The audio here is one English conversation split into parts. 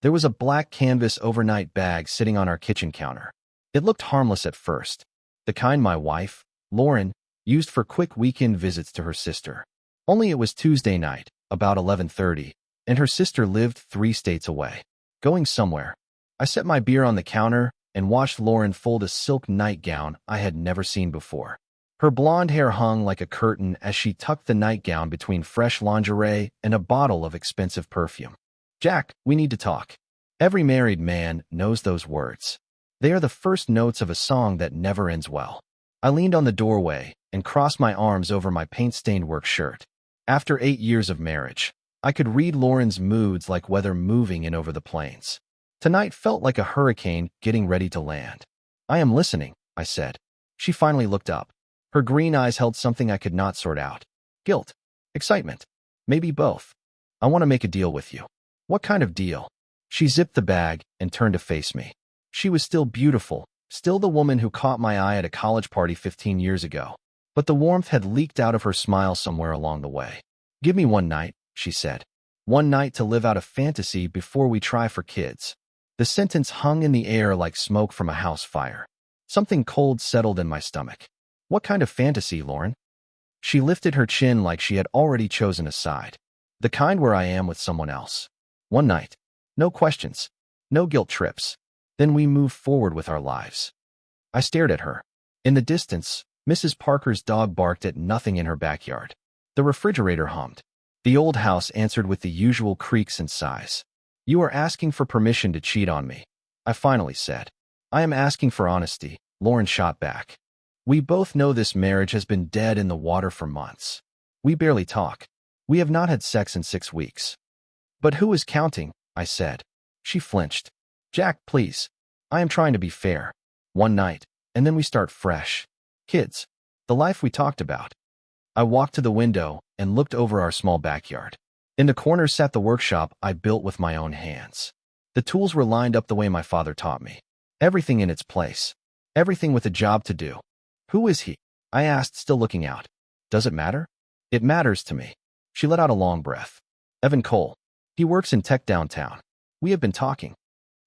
There was a black canvas overnight bag sitting on our kitchen counter. It looked harmless at first, the kind my wife, Lauren, used for quick weekend visits to her sister. Only it was Tuesday night, about 11:30, and her sister lived 3 states away. Going somewhere. I set my beer on the counter and watched Lauren fold a silk nightgown I had never seen before. Her blonde hair hung like a curtain as she tucked the nightgown between fresh lingerie and a bottle of expensive perfume. "Jack, we need to talk." Every married man knows those words. They are the first notes of a song that never ends well. I leaned on the doorway and crossed my arms over my paint-stained work shirt. After 8 years of marriage, I could read Lauren's moods like weather moving in over the plains. Tonight felt like a hurricane getting ready to land. "I am listening," I said. She finally looked up. Her green eyes held something I could not sort out. Guilt. Excitement. Maybe both. "I want to make a deal with you." "What kind of deal?" She zipped the bag and turned to face me. She was still beautiful, still the woman who caught my eye at a college party 15 years ago. But the warmth had leaked out of her smile somewhere along the way. "Give me one night," she said. "One night to live out a fantasy before we try for kids." The sentence hung in the air like smoke from a house fire. Something cold settled in my stomach. "What kind of fantasy, Lauren?" She lifted her chin like she had already chosen a side. "The kind where I am with someone else. One night. No questions. No guilt trips. Then we move forward with our lives." I stared at her. In the distance, Mrs. Parker's dog barked at nothing in her backyard. The refrigerator hummed. The old house answered with the usual creaks and sighs. "You are asking for permission to cheat on me," I finally said. "I am asking for honesty," Lauren shot back. "We both know this marriage has been dead in the water for months. We barely talk. We have not had sex in 6 weeks." "But who is counting?" I said. She flinched. "Jack, please. I am trying to be fair. One night, and then we start fresh. Kids. The life we talked about." I walked to the window and looked over our small backyard. In the corner sat the workshop I built with my own hands. The tools were lined up the way my father taught me. Everything in its place. Everything with a job to do. "Who is he?" I asked, still looking out. "Does it matter?" "It matters to me." She let out a long breath. "Evan Cole. He works in tech downtown. We have been talking."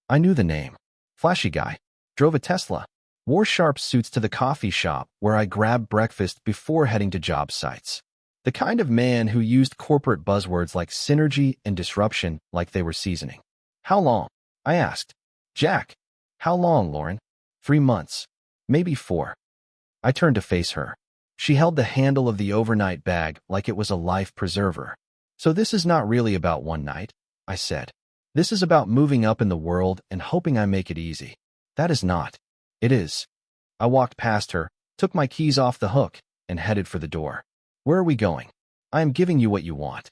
I knew the name. Flashy guy. Drove a Tesla. Wore sharp suits to the coffee shop where I grabbed breakfast before heading to job sites. The kind of man who used corporate buzzwords like synergy and disruption like they were seasoning. "How long?" I asked. "Jack." "How long, Lauren?" 3 months. Maybe 4. I turned to face her. She held the handle of the overnight bag like it was a life preserver. "So this is not really about one night," I said. "This is about moving up in the world and hoping I make it easy." "That is not." "It is." I walked past her, took my keys off the hook, and headed for the door. "Where are we going?" "I am giving you what you want."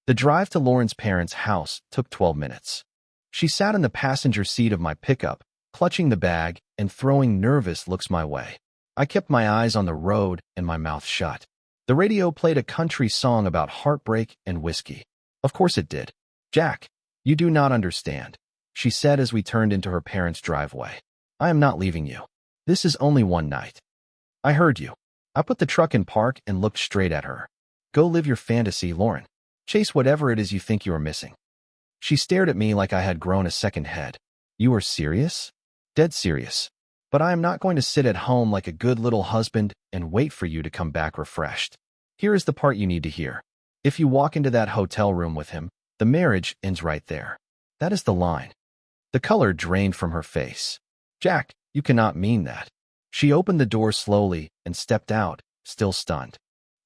The drive to Lauren's parents' house took 12 minutes. She sat in the passenger seat of my pickup, clutching the bag and throwing nervous looks my way. I kept my eyes on the road and my mouth shut. The radio played a country song about heartbreak and whiskey. Of course it did. "Jack, you do not understand," she said as we turned into her parents' driveway. "I am not leaving you. This is only one night." "I heard you." I put the truck in park and looked straight at her. "Go live your fantasy, Lauren. Chase whatever it is you think you are missing." She stared at me like I had grown a second head. "You are serious?" "Dead serious. But I am not going to sit at home like a good little husband and wait for you to come back refreshed. Here is the part you need to hear. If you walk into that hotel room with him, the marriage ends right there. That is the line." The color drained from her face. "Jack, you cannot mean that." She opened the door slowly and stepped out, still stunned.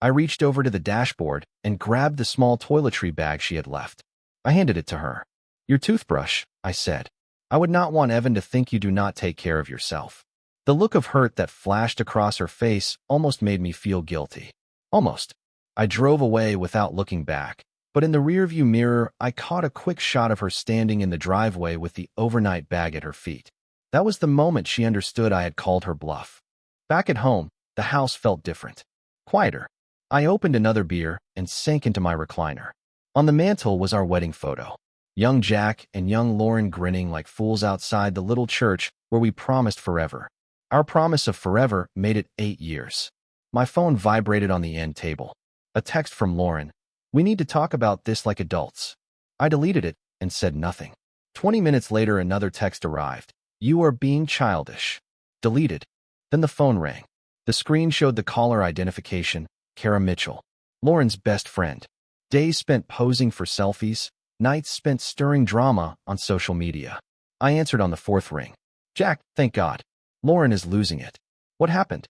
I reached over to the dashboard and grabbed the small toiletry bag she had left. I handed it to her. "Your toothbrush," I said. "I would not want Evan to think you do not take care of yourself." The look of hurt that flashed across her face almost made me feel guilty. Almost. I drove away without looking back, but in the rearview mirror, I caught a quick shot of her standing in the driveway with the overnight bag at her feet. That was the moment she understood I had called her bluff. Back at home, the house felt different. Quieter. I opened another beer and sank into my recliner. On the mantel was our wedding photo. Young Jack and young Lauren grinning like fools outside the little church where we promised forever. Our promise of forever made it 8 years. My phone vibrated on the end table. A text from Lauren. "We need to talk about this like adults." I deleted it and said nothing. 20 minutes later, another text arrived. You are being childish. Deleted. Then the phone rang. The screen showed the caller identification, Kara Mitchell, Lauren's best friend. Days spent posing for selfies, nights spent stirring drama on social media. I answered on the fourth ring. Jack, thank God. Lauren is losing it. What happened?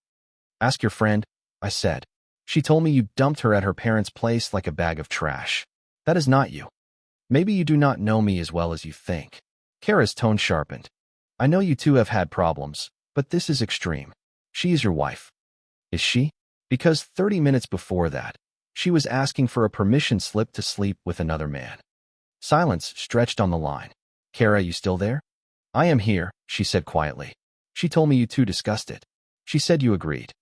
Ask your friend, I said. She told me you dumped her at her parents' place like a bag of trash. That is not you. Maybe you do not know me as well as you think. Kara's tone sharpened. I know you two have had problems, but this is extreme. She is your wife. Is she? Because 30 minutes before that, she was asking for a permission slip to sleep with another man. Silence stretched on the line. Kara, you still there? I am here, she said quietly. She told me you two discussed it. She said you agreed.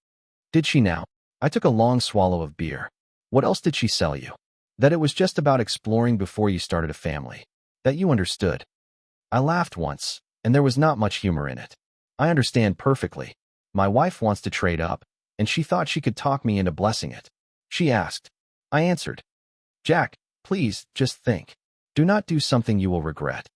Did she now? I took a long swallow of beer. What else did she sell you? That it was just about exploring before you started a family. That you understood. I laughed once, and there was not much humor in it. I understand perfectly. My wife wants to trade up, and she thought she could talk me into blessing it. She asked. I answered. Jack, please, just think. Do not do something you will regret.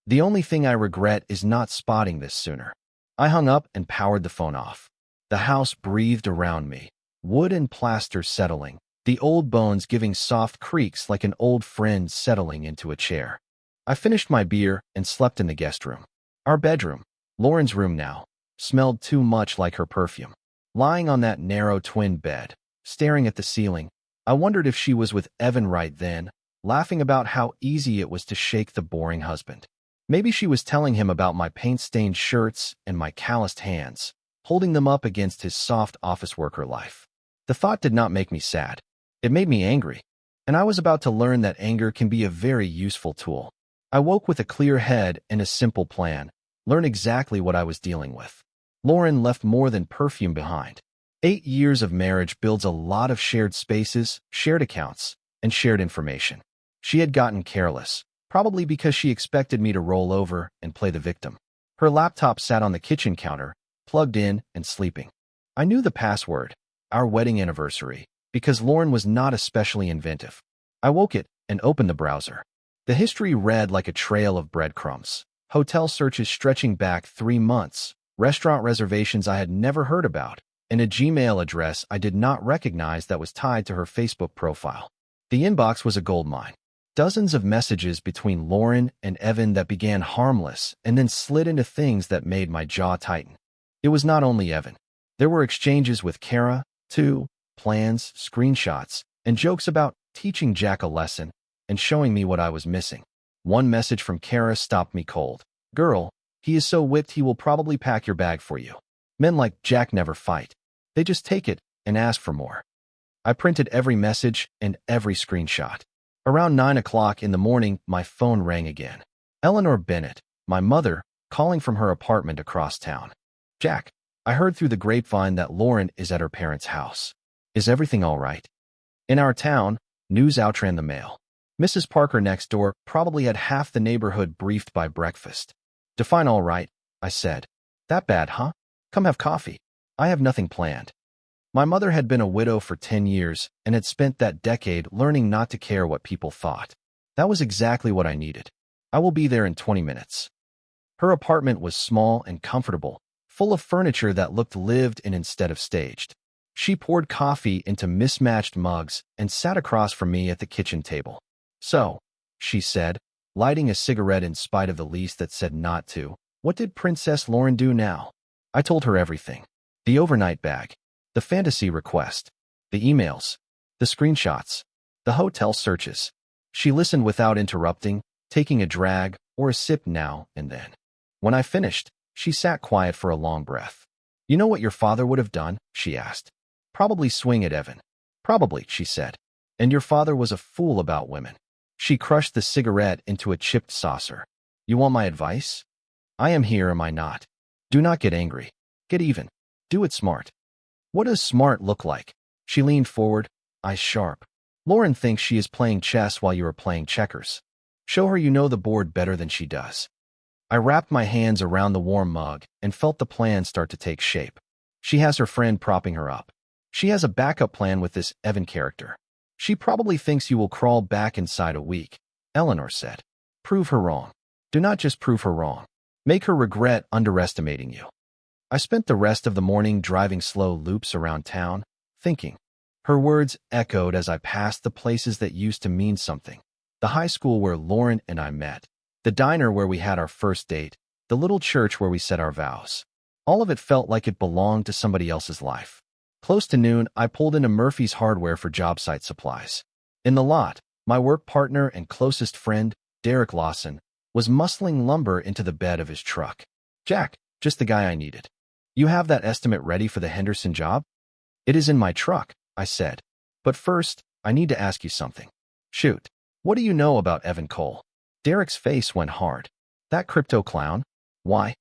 The only thing I regret is not spotting this sooner. I hung up and powered the phone off. The house breathed around me, wood and plaster settling, the old bones giving soft creaks like an old friend settling into a chair. I finished my beer and slept in the guest room. Our bedroom, Lauren's room now, smelled too much like her perfume. Lying on that narrow twin bed, staring at the ceiling, I wondered if she was with Evan right then, laughing about how easy it was to shake the boring husband. Maybe she was telling him about my paint-stained shirts and my calloused hands, holding them up against his soft office worker life. The thought did not make me sad. It made me angry, and I was about to learn that anger can be a very useful tool. I woke with a clear head and a simple plan, learn exactly what I was dealing with. Lauren left more than perfume behind. 8 years of marriage builds a lot of shared spaces, shared accounts, and shared information. She had gotten careless, probably because she expected me to roll over and play the victim. Her laptop sat on the kitchen counter, plugged in and sleeping. I knew the password, our wedding anniversary, because Lauren was not especially inventive. I woke it and opened the browser. The history read like a trail of breadcrumbs. Hotel searches stretching back 3 months, restaurant reservations I had never heard about, and a Gmail address I did not recognize that was tied to her Facebook profile. The inbox was a goldmine. Dozens of messages between Lauren and Evan that began harmless and then slid into things that made my jaw tighten. It was not only Evan. There were exchanges with Kara, too, plans, screenshots, and jokes about teaching Jack a lesson and showing me what I was missing. One message from Kara stopped me cold. Girl, he is so whipped he will probably pack your bag for you. Men like Jack never fight. They just take it and ask for more. I printed every message and every screenshot. Around 9 o'clock in the morning, my phone rang again. Eleanor Bennett, my mother, calling from her apartment across town. Jack, I heard through the grapevine that Lauren is at her parents' house. Is everything all right? In our town, news outran the mail. Mrs. Parker next door probably had half the neighborhood briefed by breakfast. Define all right, I said. That bad, huh? Come have coffee. I have nothing planned. My mother had been a widow for 10 years and had spent that decade learning not to care what people thought. That was exactly what I needed. I will be there in 20 minutes. Her apartment was small and comfortable, full of furniture that looked lived in instead of staged. She poured coffee into mismatched mugs and sat across from me at the kitchen table. So, she said, lighting a cigarette in spite of the lease that said not to, what did Princess Lauren do now? I told her everything. The overnight bag. The fantasy request, the emails, the screenshots, the hotel searches. She listened without interrupting, taking a drag or a sip now and then. When I finished, she sat quiet for a long breath. You know what your father would have done? She asked. Probably swing at Evan. Probably, she said. And your father was a fool about women. She crushed the cigarette into a chipped saucer. You want my advice? I am here, am I not? Do not get angry. Get even. Do it smart. What does smart look like? She leaned forward, eyes sharp. Lauren thinks she is playing chess while you are playing checkers. Show her you know the board better than she does. I wrapped my hands around the warm mug and felt the plan start to take shape. She has her friend propping her up. She has a backup plan with this Evan character. She probably thinks you will crawl back inside a week, Eleanor said. Prove her wrong. Do not just prove her wrong. Make her regret underestimating you. I spent the rest of the morning driving slow loops around town, thinking. Her words echoed as I passed the places that used to mean something. The high school where Lauren and I met, the diner where we had our first date, the little church where we said our vows. All of it felt like it belonged to somebody else's life. Close to noon, I pulled into Murphy's Hardware for job site supplies. In the lot, my work partner and closest friend, Derek Lawson, was muscling lumber into the bed of his truck. Jack, just the guy I needed. You have that estimate ready for the Henderson job? It is in my truck, I said. But first, I need to ask you something. Shoot. What do you know about Evan Cole? Derek's face went hard. That crypto clown? Why?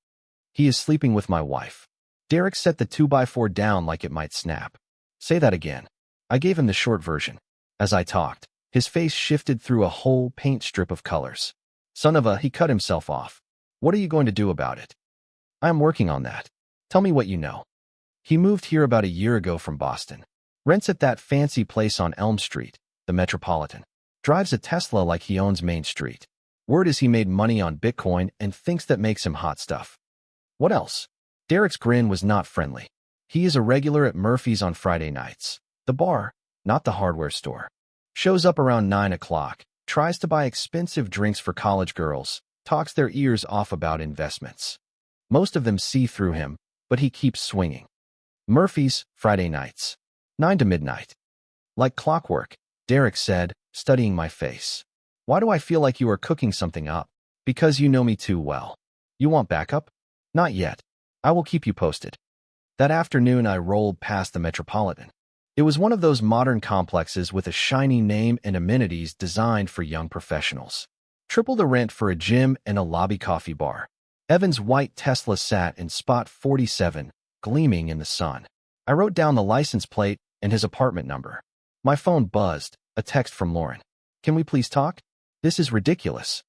He is sleeping with my wife. Derek set the 2x4 down like it might snap. Say that again. I gave him the short version. As I talked, his face shifted through a whole paint strip of colors. Son of a, he cut himself off. What are you going to do about it? I am working on that. Tell me what you know. He moved here about a year ago from Boston. Rents at that fancy place on Elm Street, the Metropolitan. Drives a Tesla like he owns Main Street. Word is he made money on Bitcoin and thinks that makes him hot stuff. What else? Derek's grin was not friendly. He is a regular at Murphy's on Friday nights. The bar, not the hardware store. Shows up around 9 o'clock, tries to buy expensive drinks for college girls, talks their ears off about investments. Most of them see through him, but he keeps swinging. Murphy's, Friday nights. 9 to midnight. Like clockwork, Derek said, studying my face. Why do I feel like you are cooking something up? Because you know me too well. You want backup? Not yet. I will keep you posted. That afternoon, I rolled past the Metropolitan. It was one of those modern complexes with a shiny name and amenities designed for young professionals. Triple the rent for a gym and a lobby coffee bar. Evan's white Tesla sat in spot 47, gleaming in the sun. I wrote down the license plate and his apartment number. My phone buzzed, a text from Lauren. Can we please talk? This is ridiculous.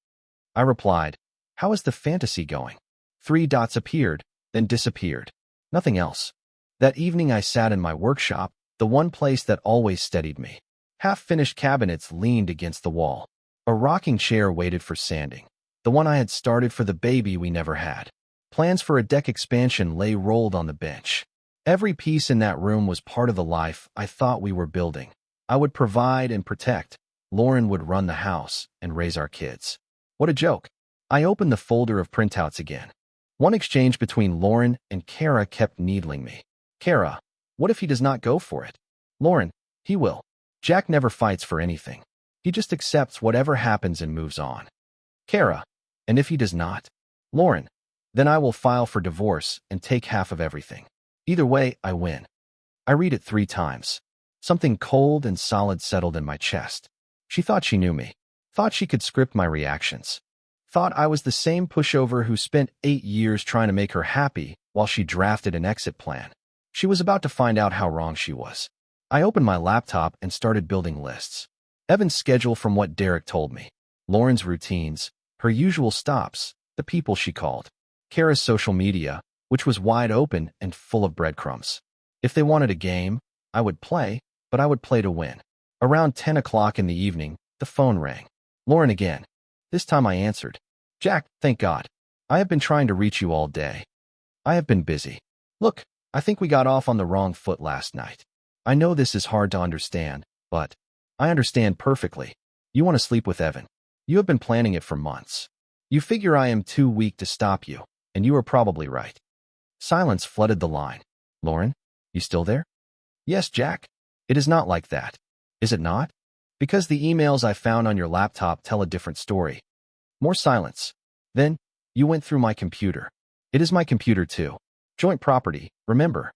I replied, how is the fantasy going? 3 dots appeared, then disappeared. Nothing else. That evening I sat in my workshop, the one place that always steadied me. Half-finished cabinets leaned against the wall. A rocking chair waited for sanding. The one I had started for the baby we never had. Plans for a deck expansion lay rolled on the bench. Every piece in that room was part of the life I thought we were building. I would provide and protect. Lauren would run the house and raise our kids. What a joke. I opened the folder of printouts again. One exchange between Lauren and Kara kept needling me. Kara, what if he does not go for it? Lauren, he will. Jack never fights for anything. He just accepts whatever happens and moves on. Kara, and if he does not? Lauren, then I will file for divorce and take half of everything. Either way, I win. I read it 3 times. Something cold and solid settled in my chest. She thought she knew me. Thought she could script my reactions. Thought I was the same pushover who spent 8 years trying to make her happy while she drafted an exit plan. She was about to find out how wrong she was. I opened my laptop and started building lists. Evan's schedule from what Derek told me. Lauren's routines, her usual stops, the people she called. Kara's social media, which was wide open and full of breadcrumbs. If they wanted a game, I would play, but I would play to win. Around 10 o'clock in the evening, the phone rang. Lauren again. This time I answered. Jack, thank God. I have been trying to reach you all day. I have been busy. Look, I think we got off on the wrong foot last night. I know this is hard to understand, but I understand perfectly. You want to sleep with Evan. You have been planning it for months. You figure I am too weak to stop you, and you are probably right. Silence flooded the line. Lauren, you still there? Yes, Jack. It is not like that. Is it not? Because the emails I found on your laptop tell a different story. More silence. Then, you went through my computer. It is my computer too. Joint property, remember?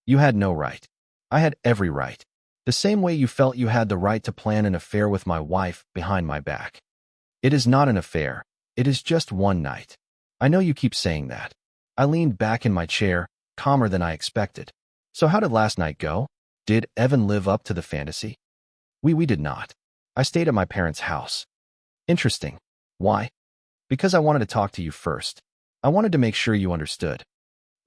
You had no right. I had every right. The same way you felt you had the right to plan an affair with my wife behind my back. It is not an affair. It is just one night. I know you keep saying that. I leaned back in my chair, calmer than I expected. So how did last night go? Did Evan live up to the fantasy? We did not. I stayed at my parents' house. Interesting. Why? Because I wanted to talk to you first. I wanted to make sure you understood.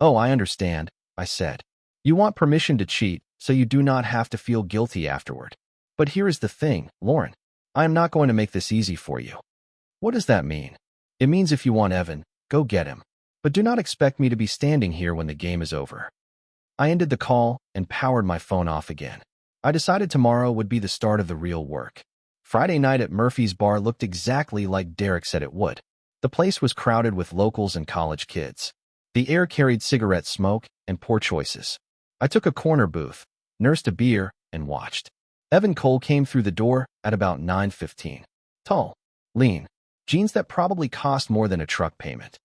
Oh, I understand, I said. You want permission to cheat so you do not have to feel guilty afterward. But here is the thing, Lauren. I am not going to make this easy for you. What does that mean? It means if you want Evan, go get him. But do not expect me to be standing here when the game is over. I ended the call and powered my phone off again. I decided tomorrow would be the start of the real work. Friday night at Murphy's bar looked exactly like Derek said it would. The place was crowded with locals and college kids. The air carried cigarette smoke and poor choices. I took a corner booth, nursed a beer, and watched. Evan Cole came through the door at about 9:15. Tall, lean, jeans that probably cost more than a truck payment.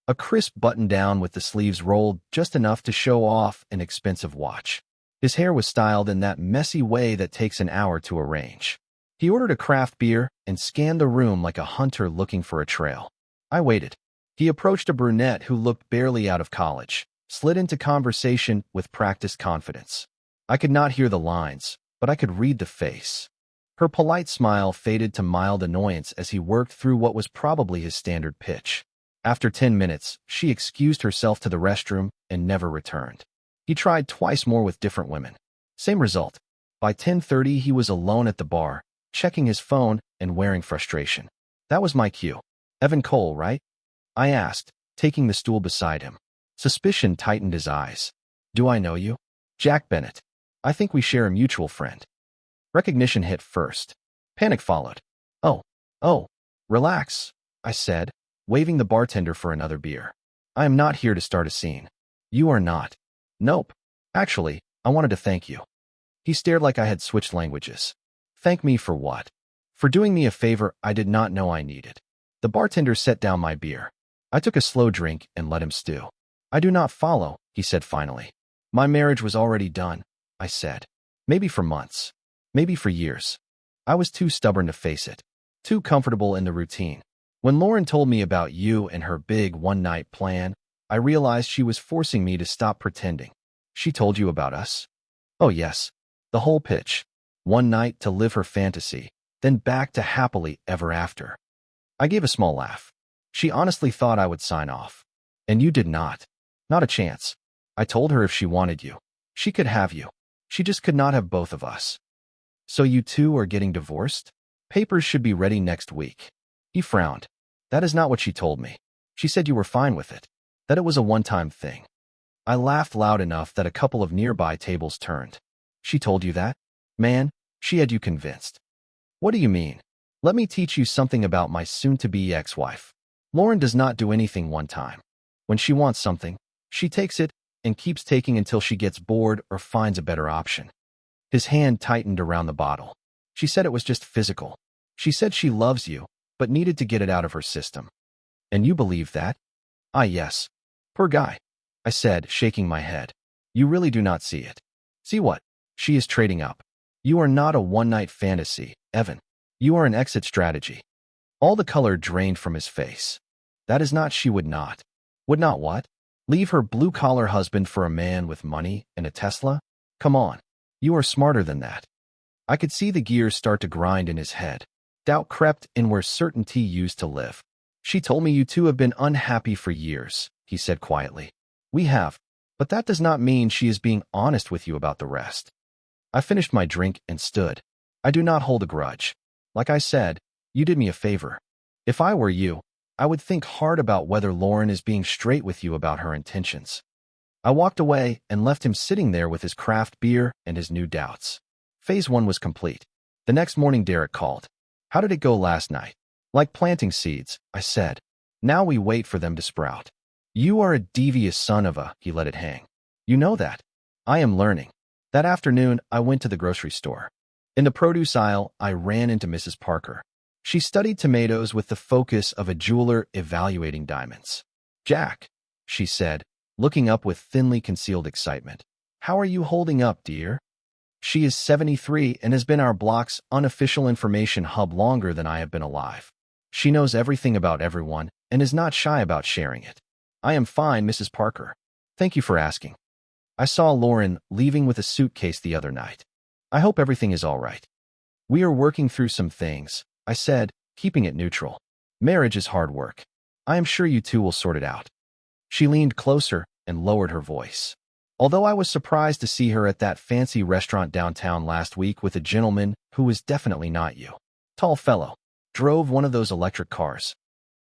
A crisp button-down with the sleeves rolled just enough to show off an expensive watch. His hair was styled in that messy way that takes an hour to arrange. He ordered a craft beer and scanned the room like a hunter looking for a trail. I waited. He approached a brunette who looked barely out of college, slid into conversation with practiced confidence. I could not hear the lines, but I could read the face. Her polite smile faded to mild annoyance as he worked through what was probably his standard pitch. After 10 minutes, she excused herself to the restroom and never returned. He tried twice more with different women. Same result. By 10:30, he was alone at the bar, checking his phone and wearing frustration. That was my cue. Evan Cole, right? I asked, taking the stool beside him. Suspicion tightened his eyes. Do I know you? Jack Bennett. I think we share a mutual friend. Recognition hit first. Panic followed. Oh, relax, I said, waving the bartender for another beer. I am not here to start a scene. You are not. Nope. Actually, I wanted to thank you. He stared like I had switched languages. Thank me for what? For doing me a favor I did not know I needed. The bartender set down my beer. I took a slow drink and let him stew. I do not follow, he said finally. My marriage was already done, I said. Maybe for months. Maybe for years. I was too stubborn to face it. Too comfortable in the routine. When Lauren told me about you and her big one-night plan, I realized she was forcing me to stop pretending. She told you about us? Oh yes. The whole pitch. One night to live her fantasy, then back to happily ever after. I gave a small laugh. She honestly thought I would sign off. And you did not. Not a chance. I told her if she wanted you, she could have you. She just could not have both of us. So you two are getting divorced? Papers should be ready next week. He frowned. That is not what she told me. She said you were fine with it. That it was a one-time thing. I laughed loud enough that a couple of nearby tables turned. She told you that? Man, she had you convinced. What do you mean? Let me teach you something about my soon-to-be ex-wife. Lauren does not do anything one time. When she wants something, she takes it and keeps taking until she gets bored or finds a better option. His hand tightened around the bottle. She said it was just physical. She said she loves you, but needed to get it out of her system. And you believe that? Ah, yes. Poor guy, I said, shaking my head. You really do not see it. See what? She is trading up. You are not a one-night fantasy, Evan. You are an exit strategy. All the color drained from his face. That is not she would not. Would not what? Leave her blue-collar husband for a man with money and a Tesla? Come on. You are smarter than that. I could see the gears start to grind in his head. Doubt crept in where certainty used to live. She told me you two have been unhappy for years, he said quietly. We have, but that does not mean she is being honest with you about the rest. I finished my drink and stood. I do not hold a grudge. Like I said, you did me a favor. If I were you, I would think hard about whether Lauren is being straight with you about her intentions. I walked away and left him sitting there with his craft beer and his new doubts. Phase 1 was complete. The next morning Derek called. How did it go last night? Like planting seeds, I said. Now we wait for them to sprout. You are a devious son of a, he let it hang. You know that. I am learning. That afternoon, I went to the grocery store. In the produce aisle, I ran into Mrs. Parker. She studied tomatoes with the focus of a jeweler evaluating diamonds. Jack, she said, looking up with thinly concealed excitement. How are you holding up, dear? She is 73 and has been our block's unofficial information hub longer than I have been alive. She knows everything about everyone and is not shy about sharing it. I am fine, Mrs. Parker. Thank you for asking. I saw Lauren leaving with a suitcase the other night. I hope everything is all right. We are working through some things, I said, keeping it neutral. Marriage is hard work. I am sure you two will sort it out. She leaned closer and lowered her voice. Although I was surprised to see her at that fancy restaurant downtown last week with a gentleman who was definitely not you. Tall fellow. Drove one of those electric cars.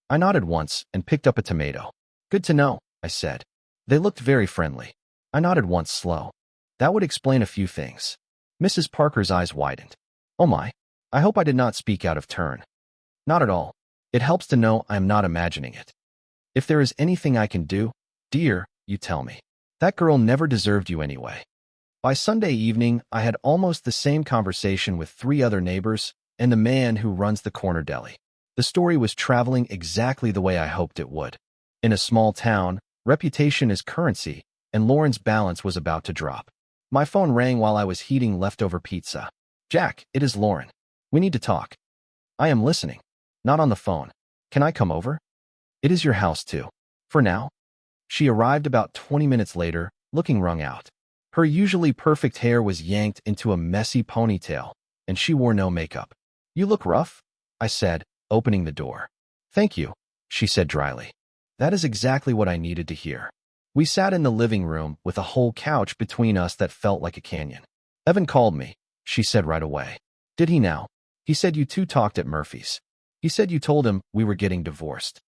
I nodded once and picked up a tomato. Good to know, I said. They looked very friendly. I nodded once slow. That would explain a few things. Mrs. Parker's eyes widened. Oh my. I hope I did not speak out of turn. Not at all. It helps to know I am not imagining it. If there is anything I can do, dear, you tell me. That girl never deserved you anyway. By Sunday evening, I had almost the same conversation with 3 other neighbors and the man who runs the corner deli. The story was traveling exactly the way I hoped it would. In a small town, reputation is currency, and Lauren's balance was about to drop. My phone rang while I was heating leftover pizza. Jack, it is Lauren. We need to talk. I am listening. Not on the phone. Can I come over? It is your house too. For now. She arrived about 20 minutes later, looking wrung out. Her usually perfect hair was yanked into a messy ponytail, and she wore no makeup. You look rough, I said, opening the door. Thank you, she said dryly. That is exactly what I needed to hear. We sat in the living room with a whole couch between us that felt like a canyon. Evan called me, she said right away. Did he now? He said you two talked at Murphy's. He said you told him we were getting divorced.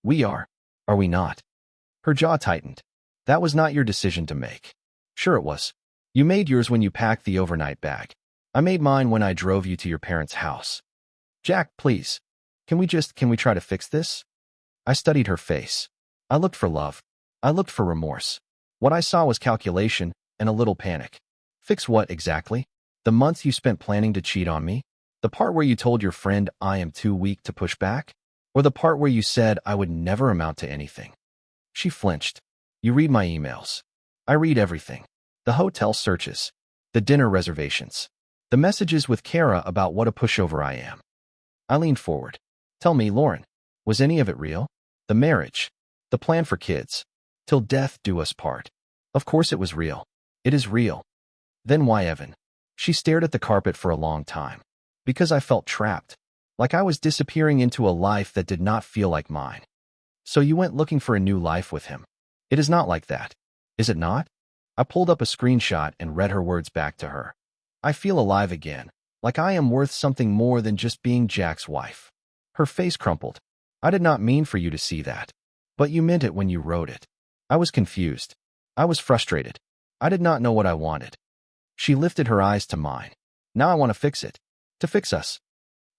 We are we not? Her jaw tightened. That was not your decision to make. Sure it was. You made yours when you packed the overnight bag. I made mine when I drove you to your parents' house. Jack, please. Can we try to fix this? I studied her face. I looked for love. I looked for remorse. What I saw was calculation and a little panic. Fix what exactly? The months you spent planning to cheat on me? The part where you told your friend I am too weak to push back? Or the part where you said I would never amount to anything? She flinched. You read my emails. I read everything. The hotel searches. The dinner reservations. The messages with Kara about what a pushover I am. I leaned forward. Tell me, Lauren, was any of it real? The marriage. The plan for kids. Till death do us part. Of course it was real. It is real. Then why, Evan? She stared at the carpet for a long time. Because I felt trapped. Like I was disappearing into a life that did not feel like mine. So you went looking for a new life with him. It is not like that. Is it not? I pulled up a screenshot and read her words back to her. I feel alive again. Like I am worth something more than just being Jack's wife. Her face crumpled. I did not mean for you to see that. But you meant it when you wrote it. I was confused. I was frustrated. I did not know what I wanted. She lifted her eyes to mine. Now I want to fix it. To fix us.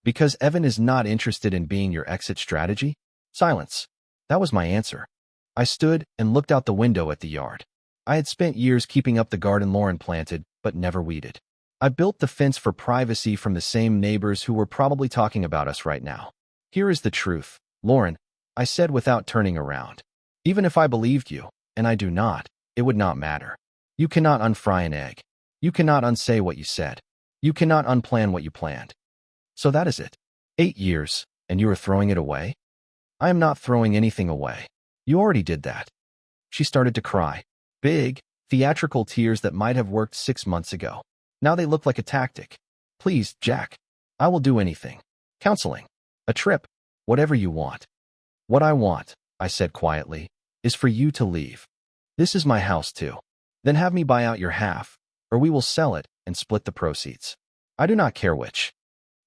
Because Evan is not interested in being your exit strategy? Silence. That was my answer. I stood and looked out the window at the yard. I had spent years keeping up the garden Lauren planted, but never weeded. I built the fence for privacy from the same neighbors who were probably talking about us right now. Here is the truth, Lauren, I said without turning around. Even if I believed you, and I do not, it would not matter. You cannot unfry an egg. You cannot unsay what you said. You cannot unplan what you planned. So that is it. 8 years, and you are throwing it away? I am not throwing anything away. You already did that. She started to cry. Big, theatrical tears that might have worked 6 months ago. Now they look like a tactic. Please, Jack. I will do anything. Counseling. A trip. Whatever you want. What I want, I said quietly, is for you to leave. This is my house too. Then have me buy out your half, or we will sell it and split the proceeds. I do not care which.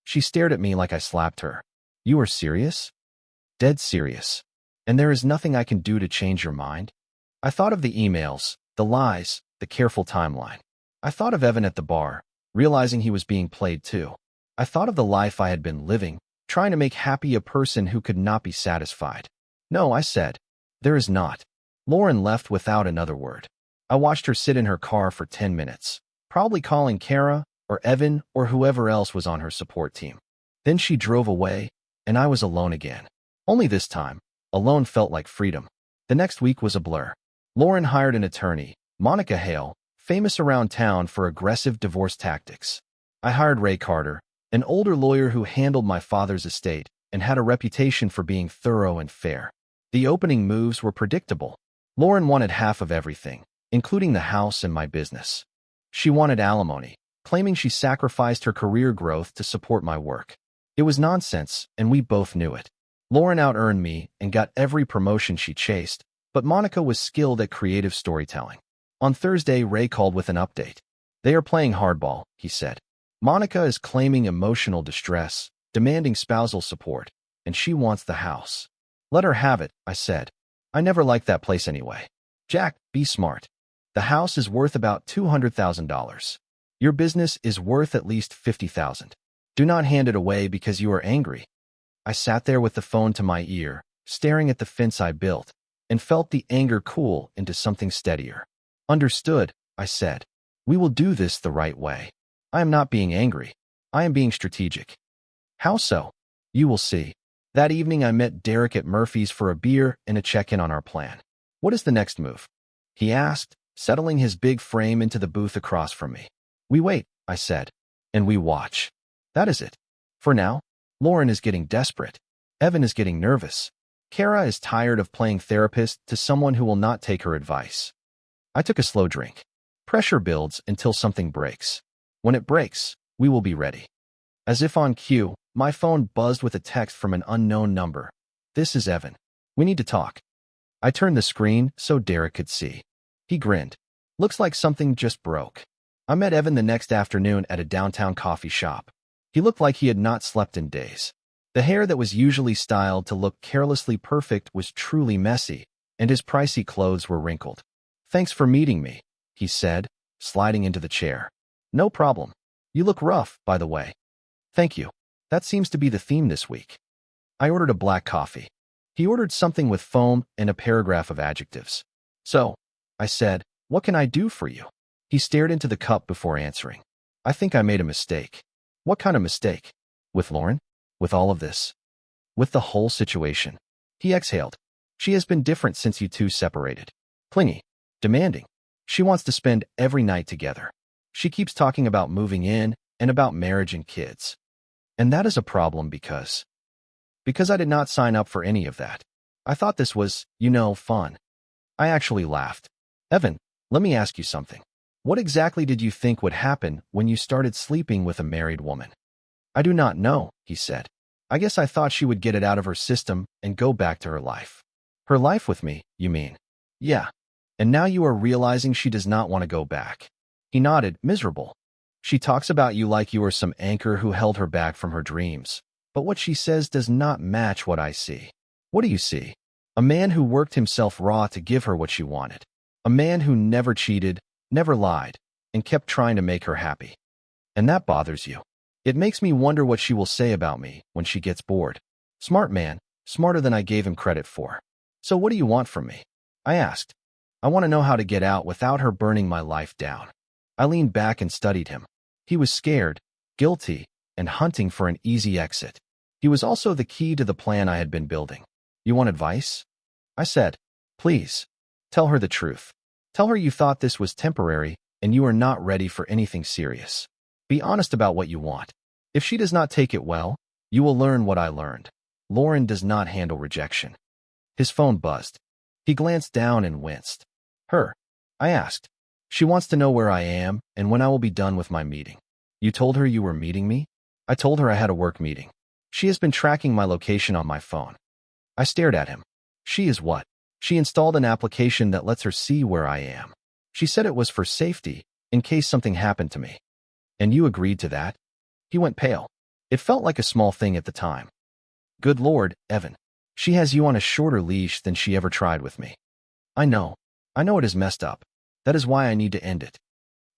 She stared at me like I slapped her. You are serious? Dead serious. And there is nothing I can do to change your mind? I thought of the emails, the lies, the careful timeline. I thought of Evan at the bar, realizing he was being played too. I thought of the life I had been living, trying to make happy a person who could not be satisfied. No, I said. There is not. Lauren left without another word. I watched her sit in her car for 10 minutes, probably calling Kara or Evan or whoever else was on her support team. Then she drove away, and I was alone again. Only this time, alone felt like freedom. The next week was a blur. Lauren hired an attorney, Monica Hale, famous around town for aggressive divorce tactics. I hired Ray Carter, an older lawyer who handled my father's estate and had a reputation for being thorough and fair. The opening moves were predictable. Lauren wanted half of everything, including the house and my business. She wanted alimony, claiming she sacrificed her career growth to support my work. It was nonsense, and we both knew it. Lauren out-earned me and got every promotion she chased, but Monica was skilled at creative storytelling. On Thursday, Ray called with an update. They are playing hardball, he said. Monica is claiming emotional distress, demanding spousal support, and she wants the house. Let her have it, I said. I never liked that place anyway. Jack, be smart. The house is worth about $200,000. Your business is worth at least $50,000. Do not hand it away because you are angry. I sat there with the phone to my ear, staring at the fence I built, and felt the anger cool into something steadier. Understood, I said. We will do this the right way. I am not being angry. I am being strategic. How so? You will see. That evening I met Derek at Murphy's for a beer and a check-in on our plan. What is the next move? He asked, settling his big frame into the booth across from me. We wait, I said, and we watch. That is it. For now, Lauren is getting desperate. Evan is getting nervous. Kara is tired of playing therapist to someone who will not take her advice. I took a slow drink. Pressure builds until something breaks. When it breaks, we will be ready. As if on cue, my phone buzzed with a text from an unknown number. This is Evan. We need to talk. I turned the screen so Derek could see. He grinned. Looks like something just broke. I met Evan the next afternoon at a downtown coffee shop. He looked like he had not slept in days. The hair that was usually styled to look carelessly perfect was truly messy, and his pricey clothes were wrinkled. Thanks for meeting me, he said, sliding into the chair. No problem. You look rough, by the way. Thank you. That seems to be the theme this week. I ordered a black coffee. He ordered something with foam and a paragraph of adjectives. So, I said, what can I do for you? He stared into the cup before answering. I think I made a mistake. What kind of mistake? With Lauren? With all of this? With the whole situation? He exhaled. She has been different since you two separated. Clingy. Demanding. She wants to spend every night together. She keeps talking about moving in and about marriage and kids. And that is a problem because I did not sign up for any of that. I thought this was, fun. I actually laughed. Evan, let me ask you something. What exactly did you think would happen when you started sleeping with a married woman? I do not know, he said. I guess I thought she would get it out of her system and go back to her life. Her life with me, you mean? Yeah. And now you are realizing she does not want to go back. He nodded, miserable. She talks about you like you are some anchor who held her back from her dreams. But what she says does not match what I see. What do you see? A man who worked himself raw to give her what she wanted. A man who never cheated, never lied, and kept trying to make her happy. And that bothers you. It makes me wonder what she will say about me when she gets bored. Smart man, smarter than I gave him credit for. So what do you want from me? I asked. I want to know how to get out without her burning my life down. I leaned back and studied him. He was scared, guilty, and hunting for an easy exit. He was also the key to the plan I had been building. You want advice? I said, please. Tell her the truth. Tell her you thought this was temporary and you are not ready for anything serious. Be honest about what you want. If she does not take it well, you will learn what I learned. Lauren does not handle rejection. His phone buzzed. He glanced down and winced. Her? I asked. She wants to know where I am and when I will be done with my meeting. You told her you were meeting me? I told her I had a work meeting. She has been tracking my location on my phone. I stared at him. She is what? She installed an application that lets her see where I am. She said it was for safety, in case something happened to me. And you agreed to that? He went pale. It felt like a small thing at the time. Good Lord, Evan. She has you on a shorter leash than she ever tried with me. I know it is messed up. That is why I need to end it.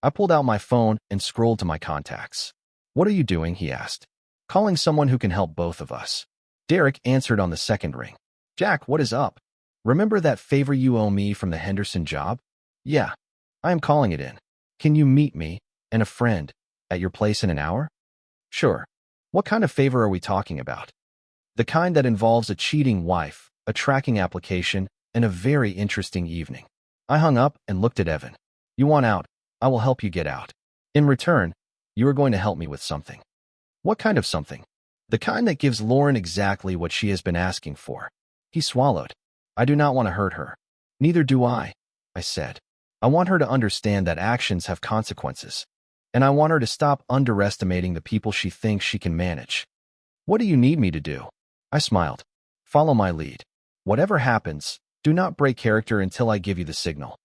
I pulled out my phone and scrolled to my contacts. What are you doing? He asked. Calling someone who can help both of us. Derek answered on the second ring. Jack, what is up? Remember that favor you owe me from the Henderson job? Yeah. I am calling it in. Can you meet me and a friend at your place in an hour? Sure. What kind of favor are we talking about? The kind that involves a cheating wife, a tracking application, and a very interesting evening. I hung up and looked at Evan. You want out? I will help you get out. In return, you are going to help me with something. What kind of something? The kind that gives Lauren exactly what she has been asking for. He swallowed. I do not want to hurt her. Neither do I said. I want her to understand that actions have consequences. And I want her to stop underestimating the people she thinks she can manage. What do you need me to do? I smiled. Follow my lead. Whatever happens, do not break character until I give you the signal.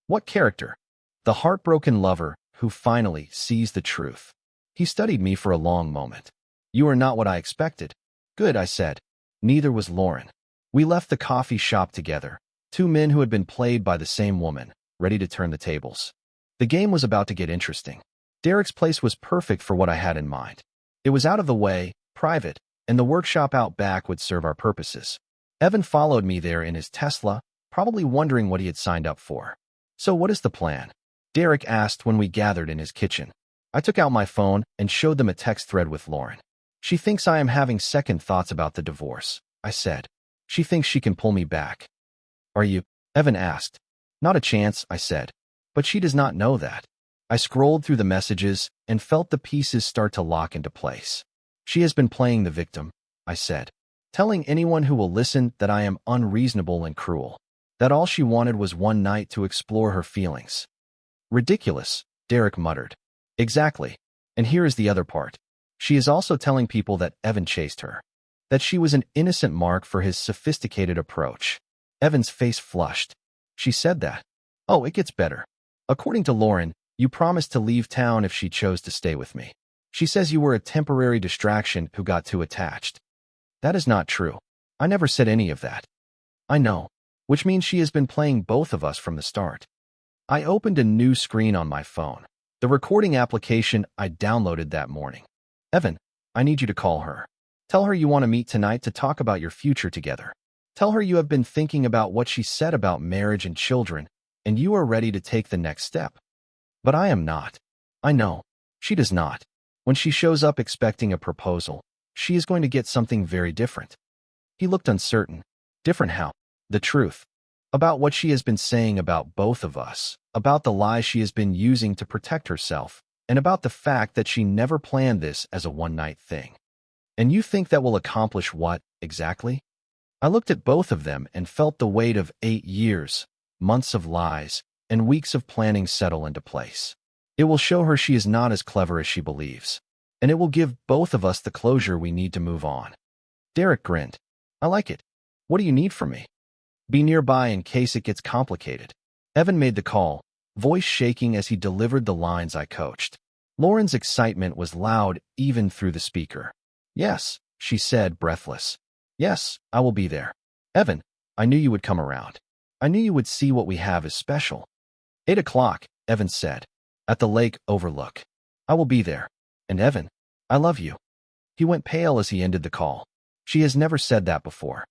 What character? The heartbroken lover who finally sees the truth. He studied me for a long moment. You are not what I expected. Good, I said. Neither was Lauren. We left the coffee shop together, two men who had been played by the same woman, ready to turn the tables. The game was about to get interesting. Derek's place was perfect for what I had in mind. It was out of the way, private, and the workshop out back would serve our purposes. Evan followed me there in his Tesla, probably wondering what he had signed up for. "So what is the plan?" Derek asked when we gathered in his kitchen. I took out my phone and showed them a text thread with Lauren. "She thinks I am having second thoughts about the divorce," I said. "She thinks she can pull me back." "Are you?" Evan asked. "Not a chance," I said. "But she does not know that." I scrolled through the messages and felt the pieces start to lock into place. "She has been playing the victim," I said, "telling anyone who will listen that I am unreasonable and cruel, that all she wanted was one night to explore her feelings." "Ridiculous," Derek muttered. "Exactly. And here is the other part. She is also telling people that Evan chased her, that she was an innocent mark for his sophisticated approach." Evan's face flushed. "She said that? Oh, it gets better. According to Lauren, you promised to leave town if she chose to stay with me. She says you were a temporary distraction who got too attached." "That is not true. I never said any of that." "I know, which means she has been playing both of us from the start." I opened a new screen on my phone, the recording application I downloaded that morning. "Evan, I need you to call her. Tell her you want to meet tonight to talk about your future together. Tell her you have been thinking about what she said about marriage and children, and you are ready to take the next step." "But I am not." "I know. She does not. When she shows up expecting a proposal, she is going to get something very different." He looked uncertain. "Different how?" "The truth. About what she has been saying about both of us, about the lies she has been using to protect herself, and about the fact that she never planned this as a one-night thing." "And you think that will accomplish what, exactly?" I looked at both of them and felt the weight of 8 years, months of lies, and weeks of planning settle into place. It will show her she is not as clever as she believes, and it will give both of us the closure we need to move on. Derek grinned. "I like it. What do you need from me?" "Be nearby in case it gets complicated." Evan made the call, voice shaking as he delivered the lines I coached. Lauren's excitement was loud even through the speaker. "Yes," she said, breathless. "Yes, I will be there. Evan, I knew you would come around. I knew you would see what we have is special." 8 o'clock, Evan said, "at the lake overlook. I will be there. And Evan, I love you." He went pale as he ended the call. "She has never said that before."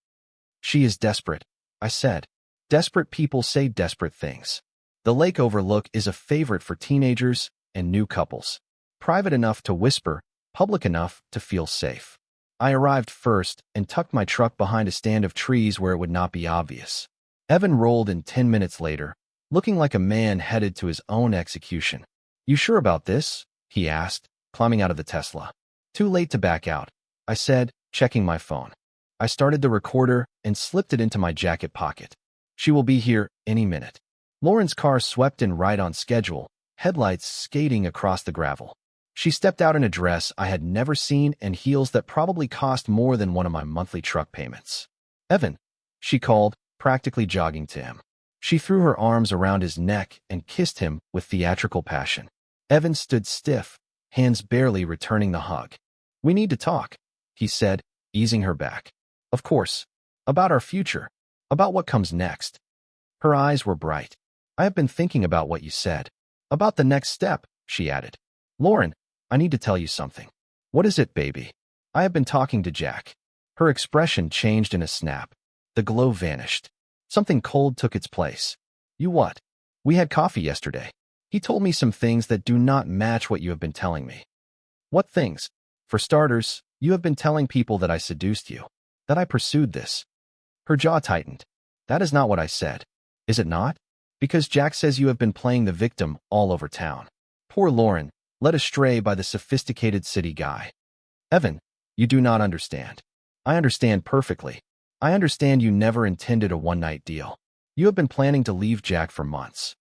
"She is desperate," I said. "Desperate people say desperate things." The lake overlook is a favorite for teenagers and new couples. Private enough to whisper, public enough to feel safe. I arrived first and tucked my truck behind a stand of trees where it would not be obvious. Evan rolled in 10 minutes later, looking like a man headed to his own execution. "You sure about this?" he asked, climbing out of the Tesla. "Too late to back out," I said, checking my phone. I started the recorder and slipped it into my jacket pocket. "She will be here any minute." Lauren's car swept in right on schedule, headlights skating across the gravel. She stepped out in a dress I had never seen and heels that probably cost more than one of my monthly truck payments. "Evan," she called, practically jogging to him. She threw her arms around his neck and kissed him with theatrical passion. Evan stood stiff, hands barely returning the hug. "We need to talk," he said, easing her back. "Of course. About our future. About what comes next." Her eyes were bright. "I have been thinking about what you said. About the next step," she added. "Lauren, I need to tell you something." "What is it, baby?" "I have been talking to Jack." Her expression changed in a snap. The glow vanished. Something cold took its place. "You what?" "We had coffee yesterday. He told me some things that do not match what you have been telling me." "What things?" "For starters, you have been telling people that I seduced you, that I pursued this." Her jaw tightened. "That is not what I said." "Is it not?" "Because Jack says you have been playing the victim all over town. Poor Lauren, led astray by the sophisticated city guy." "Evan, you do not understand." "I understand perfectly. I understand you never intended a one-night deal. You have been planning to leave Jack for months."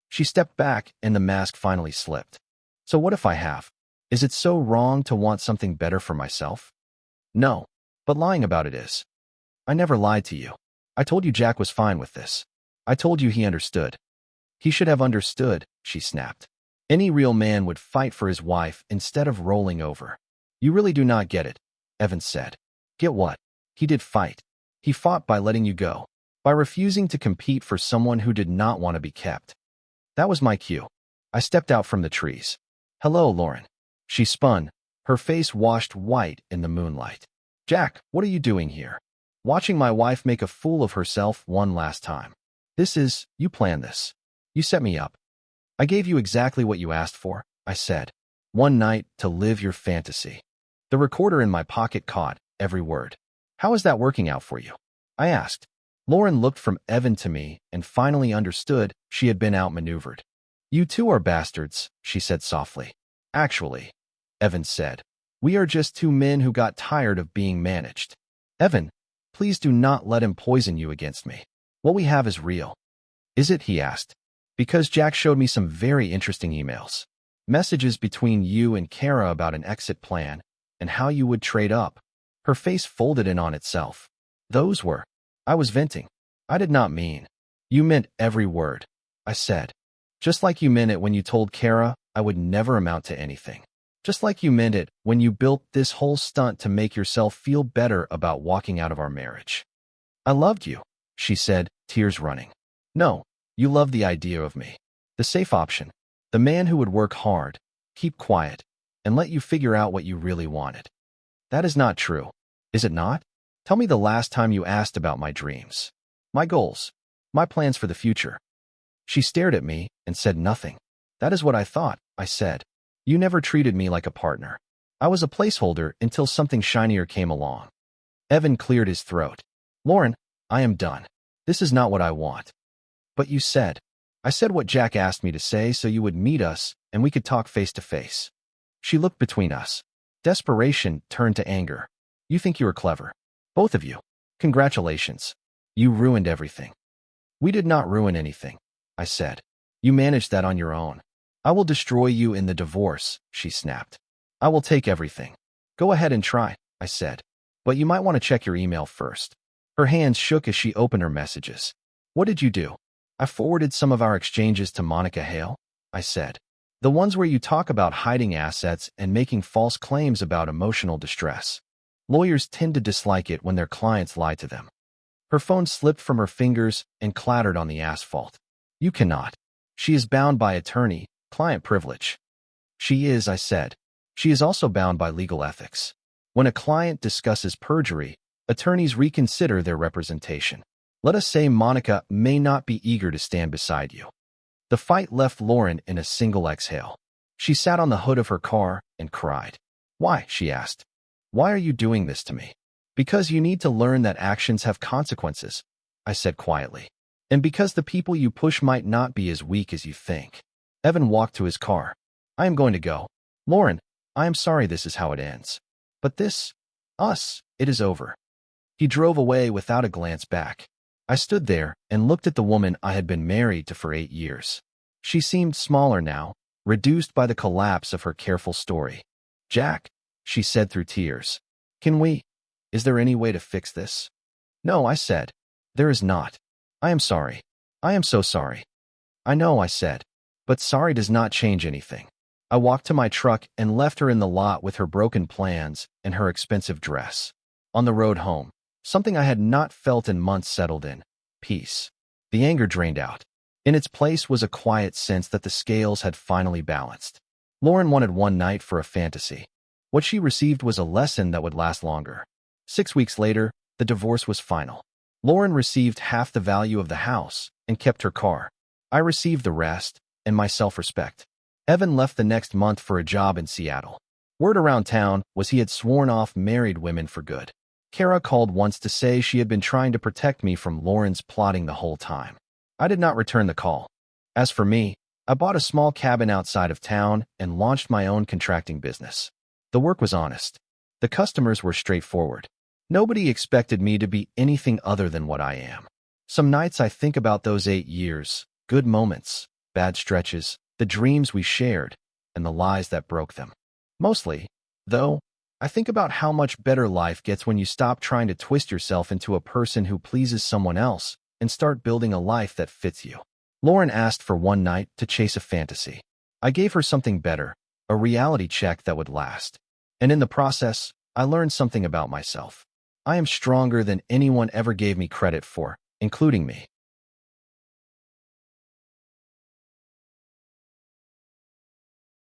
She stepped back and the mask finally slipped. "So what if I have? Is it so wrong to want something better for myself?" "No, but lying about it is." "I never lied to you. I told you Jack was fine with this. I told you he understood." "He should have understood," she snapped. "Any real man would fight for his wife instead of rolling over." "You really do not get it," Evan said. "Get what?" "He did fight. He fought by letting you go, by refusing to compete for someone who did not want to be kept. That was my cue. I stepped out from the trees. Hello, Lauren. She spun, her face washed white in the moonlight. Jack, what are you doing here? Watching my wife make a fool of herself one last time. You planned this. You set me up. I gave you exactly what you asked for, I said. One night to live your fantasy. The recorder in my pocket caught every word. How is that working out for you? I asked. Lauren looked from Evan to me and finally understood she had been outmaneuvered. You two are bastards, she said softly. Actually, Evan said, we are just two men who got tired of being managed. Evan, please do not let him poison you against me. What we have is real. Is it? He asked. Because Jack showed me some very interesting emails. Messages between you and Kara about an exit plan and how you would trade up. Her face folded in on itself. Those were. I was venting. I did not mean. You meant every word, I said. Just like you meant it when you told Kara I would never amount to anything. Just like you meant it when you built this whole stunt to make yourself feel better about walking out of our marriage. I loved you, she said, tears running. No, you loved the idea of me. The safe option. The man who would work hard, keep quiet, and let you figure out what you really wanted. That is not true, is it not? Tell me the last time you asked about my dreams, my goals, my plans for the future. She stared at me and said nothing. That is what I thought, I said. You never treated me like a partner. I was a placeholder until something shinier came along. Evan cleared his throat. Lauren, I am done. This is not what I want. But you said. I said what Jack asked me to say so you would meet us and we could talk face to face. She looked between us. Desperation turned to anger. You think you are clever. Both of you. Congratulations. You ruined everything. We did not ruin anything, I said. You managed that on your own. I will destroy you in the divorce, she snapped. I will take everything. Go ahead and try, I said. But you might want to check your email first. Her hands shook as she opened her messages. What did you do? I forwarded some of our exchanges to Monica Hale, I said. The ones where you talk about hiding assets and making false claims about emotional distress. Lawyers tend to dislike it when their clients lie to them. Her phone slipped from her fingers and clattered on the asphalt. You cannot. She is bound by attorney-client privilege. She is, I said. She is also bound by legal ethics. When a client discusses perjury, attorneys reconsider their representation. Let us say Monica may not be eager to stand beside you. The fight left Lauren in a single exhale. She sat on the hood of her car and cried. Why? She asked. Why are you doing this to me? Because you need to learn that actions have consequences, I said quietly. And because the people you push might not be as weak as you think. Evan walked to his car. I am going to go. Lauren, I am sorry this is how it ends. But it is over. He drove away without a glance back. I stood there and looked at the woman I had been married to for 8 years. She seemed smaller now, reduced by the collapse of her careful story. Jack, she said through tears. Is there any way to fix this? No, I said. There is not. I am sorry. I am so sorry. I know, I said. But sorry does not change anything. I walked to my truck and left her in the lot with her broken plans and her expensive dress. On the road home, something I had not felt in months settled in. Peace. The anger drained out. In its place was a quiet sense that the scales had finally balanced. Lauren wanted one night for a fantasy. What she received was a lesson that would last longer. 6 weeks later, the divorce was final. Lauren received half the value of the house and kept her car. I received the rest and my self-respect. Evan left the next month for a job in Seattle. Word around town was he had sworn off married women for good. Kara called once to say she had been trying to protect me from Lauren's plotting the whole time. I did not return the call. As for me, I bought a small cabin outside of town and launched my own contracting business. The work was honest. The customers were straightforward. Nobody expected me to be anything other than what I am. Some nights I think about those 8 years, good moments, bad stretches, the dreams we shared, and the lies that broke them. Mostly, though, I think about how much better life gets when you stop trying to twist yourself into a person who pleases someone else and start building a life that fits you. Lauren asked for one night to chase a fantasy. I gave her something better, a reality check that would last. And in the process, I learned something about myself. I am stronger than anyone ever gave me credit for, including me.